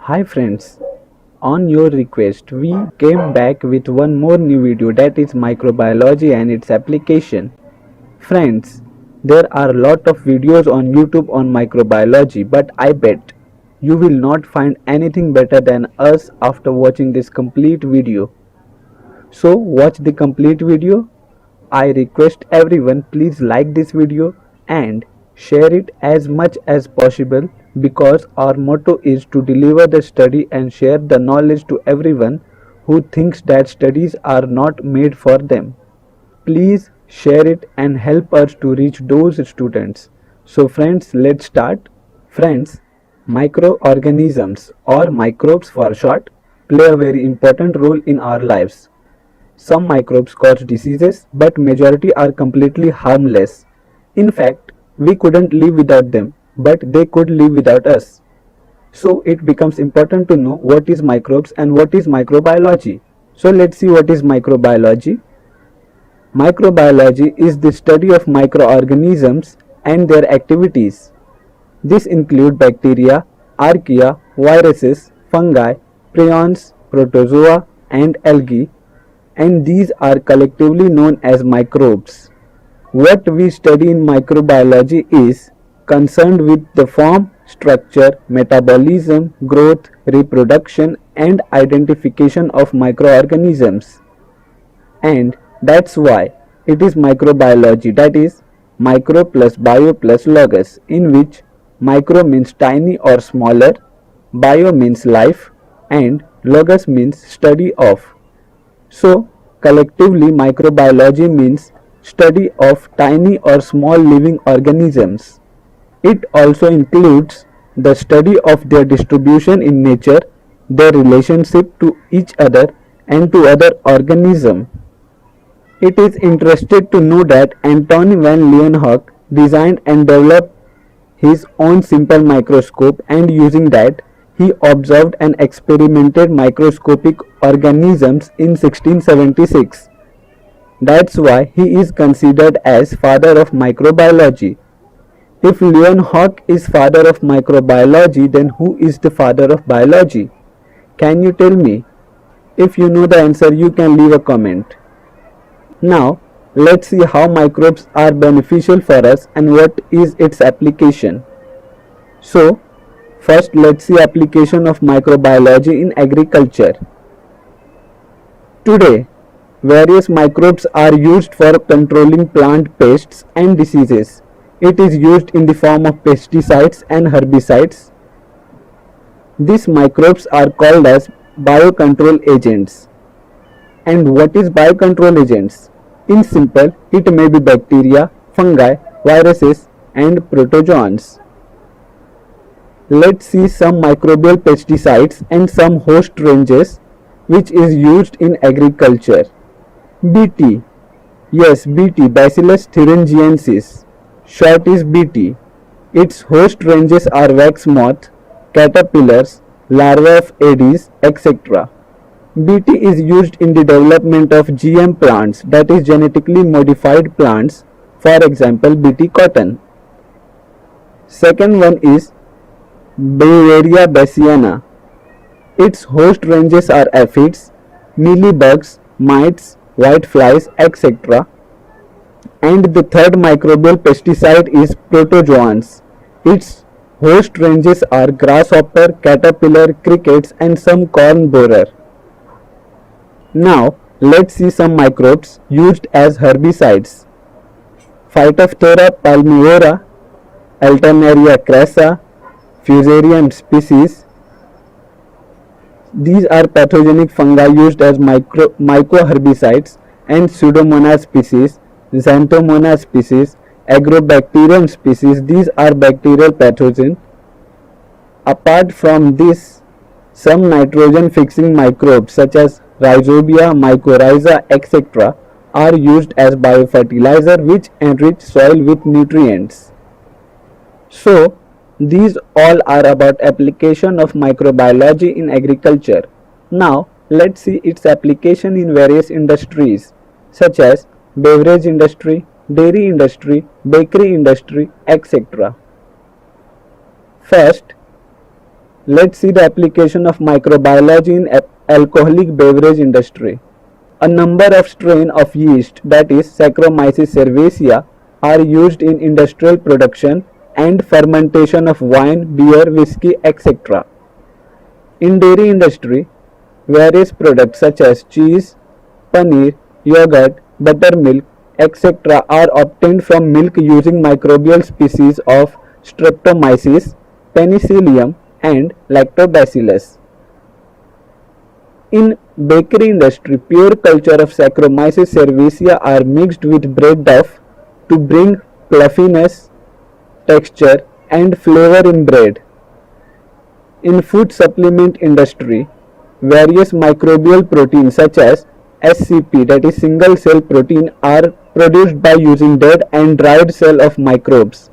Hi friends, on your request we came back with one more new video, that is microbiology and its application. Friends, there are a lot of videos on YouTube on microbiology, but I bet you will not find anything better than us after watching this complete video. So watch the complete video. I request everyone please like this video and share it as much as possible, because our motto is to deliver the study and share the knowledge to everyone who thinks that studies are not made for them. Please share it and help us to reach those students. So friends, let's start. Friends, microorganisms or microbes for short play a very important role in our lives. Some microbes cause diseases, but majority are completely harmless. In fact, we couldn't live without them, but they could live without us. So it becomes important to know what is microbes and what is microbiology. So let's see what is microbiology. Microbiology is the study of microorganisms and their activities. This include bacteria, archaea, viruses, fungi, prions, protozoa and algae, and these are collectively known as microbes. What we study in microbiology is concerned with the form, structure, metabolism, growth, reproduction and identification of microorganisms. And that's why it is microbiology, that is micro plus bio plus logos, in which micro means tiny or smaller, bio means life and logos means study of. So collectively microbiology means study of tiny or small living organisms. It also includes the study of their distribution in nature, their relationship to each other and to other organisms. It is interesting to know that Antoine van Leeuwenhoek designed and developed his own simple microscope, and using that he observed and experimented microscopic organisms in 1676. That's why he is considered as father of microbiology. If Leeuwenhoek is father of microbiology, then who is the father of biology? Can you tell me? If you know the answer, you can leave a comment. Now, let's see how microbes are beneficial for us and what is its application. So, first let's see application of microbiology in agriculture. Today, various microbes are used for controlling plant pests and diseases. It is used in the form of pesticides and herbicides. These microbes are called as biocontrol agents. And what is biocontrol agents? In simple, it may be bacteria, fungi, viruses and protozoans. Let's see some microbial pesticides and some host ranges which is used in agriculture. BT. Yes, BT, Bacillus thuringiensis. Short is BT. Its host ranges are wax moth, caterpillars, larvae of Aedes, etc. BT is used in the development of GM plants, that is genetically modified plants, for example BT cotton. Second one is Beauveria bassiana. Its host ranges are aphids, mealybugs, mites, whiteflies, etc. And the third microbial pesticide is protozoans. Its host ranges are grasshopper, caterpillar, crickets and some corn borer. Now, let's see some microbes used as herbicides. Phytophthora palmivora, Alternaria crassa, Fusarium species. These are pathogenic fungi used as mycoherbicides, and Pseudomonas species, Xanthomonas species, Agrobacterium species. These are bacterial pathogens. Apart from this, some nitrogen fixing microbes such as Rhizobia, mycorrhiza, etc. are used as biofertilizer which enrich soil with nutrients. So, these all are about application of microbiology in agriculture. Now, let's see its application in various industries such as beverage industry, dairy industry, bakery industry, etc. First, let's see the application of microbiology in alcoholic beverage industry. A number of strains of yeast, that is Saccharomyces cerevisiae, are used in industrial production and fermentation of wine, beer, whiskey, etc. In dairy industry, various products such as cheese, paneer, yogurt, buttermilk, etc. are obtained from milk using microbial species of Streptomyces, Penicillium, and Lactobacillus. In bakery industry, pure culture of Saccharomyces cerevisiae are mixed with bread dough to bring fluffiness, texture, and flavor in bread. In food supplement industry, various microbial proteins such as SCP, that is single cell protein, are produced by using dead and dried cell of microbes.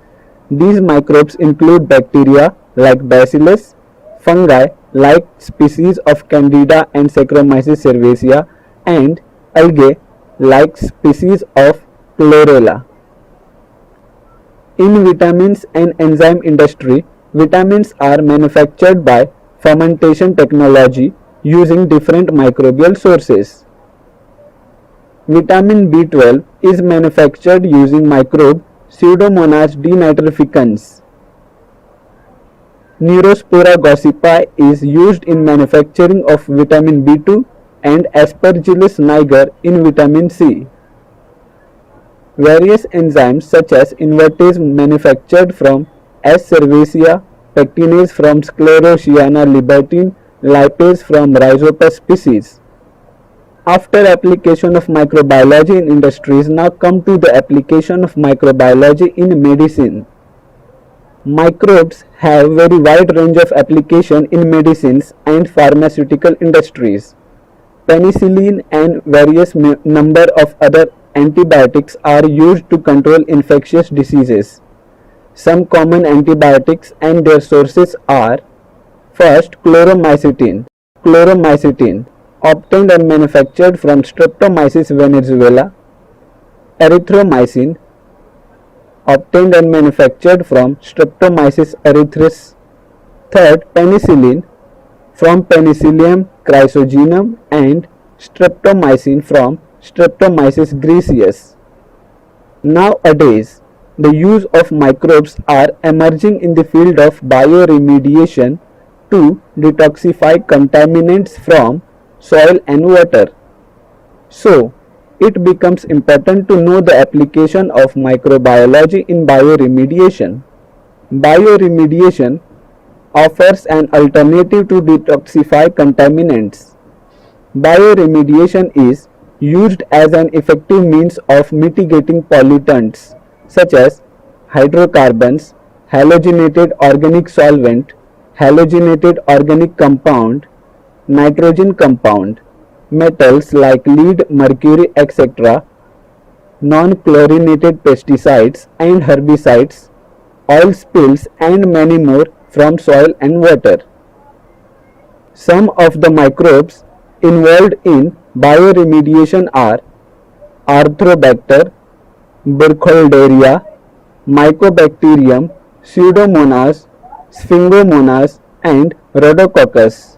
These microbes include bacteria like Bacillus, fungi like species of Candida and Saccharomyces cerevisiae, and algae like species of Chlorella. In vitamins and enzyme industry, vitamins are manufactured by fermentation technology using different microbial sources. Vitamin B12 is manufactured using microbe Pseudomonas denitrificans. Neurospora gossypi is used in manufacturing of vitamin B2 and Aspergillus niger in vitamin C. Various enzymes such as invertase manufactured from S. cerevisiae, pectinase from Sclerotiana libertine, lipase from Rhizopus species. After application of microbiology in industries, now come to the application of microbiology in medicine. Microbes have very wide range of application in medicines and pharmaceutical industries. Penicillin and various number of other antibiotics are used to control infectious diseases. Some common antibiotics and their sources are: first, chloromycetin. Chloromycetin, obtained and manufactured from Streptomyces venezuela. Erythromycin, obtained and manufactured from Streptomyces erythris. Third, penicillin, from Penicillium chrysogenum, and streptomycin from Streptomyces griseus. Nowadays, the use of microbes are emerging in the field of bioremediation to detoxify contaminants from soil and water. So, it becomes important to know the application of microbiology in bioremediation. Bioremediation offers an alternative to detoxify contaminants. Bioremediation is used as an effective means of mitigating pollutants such as hydrocarbons, halogenated organic solvent, halogenated organic compound, nitrogen compound, metals like lead, mercury, etc., non-chlorinated pesticides and herbicides, oil spills, and many more from soil and water. Some of the microbes involved in bioremediation are Arthrobacter, Burkholderia, Mycobacterium, Pseudomonas, Sphingomonas, and Rhodococcus.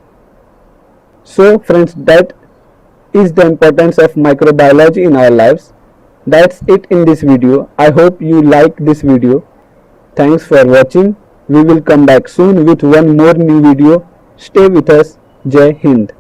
So friends, that is the importance of microbiology in our lives. That's it in this video. I hope you like this video. Thanks for watching. We will come back soon with one more new video. Stay with us. Jai Hind.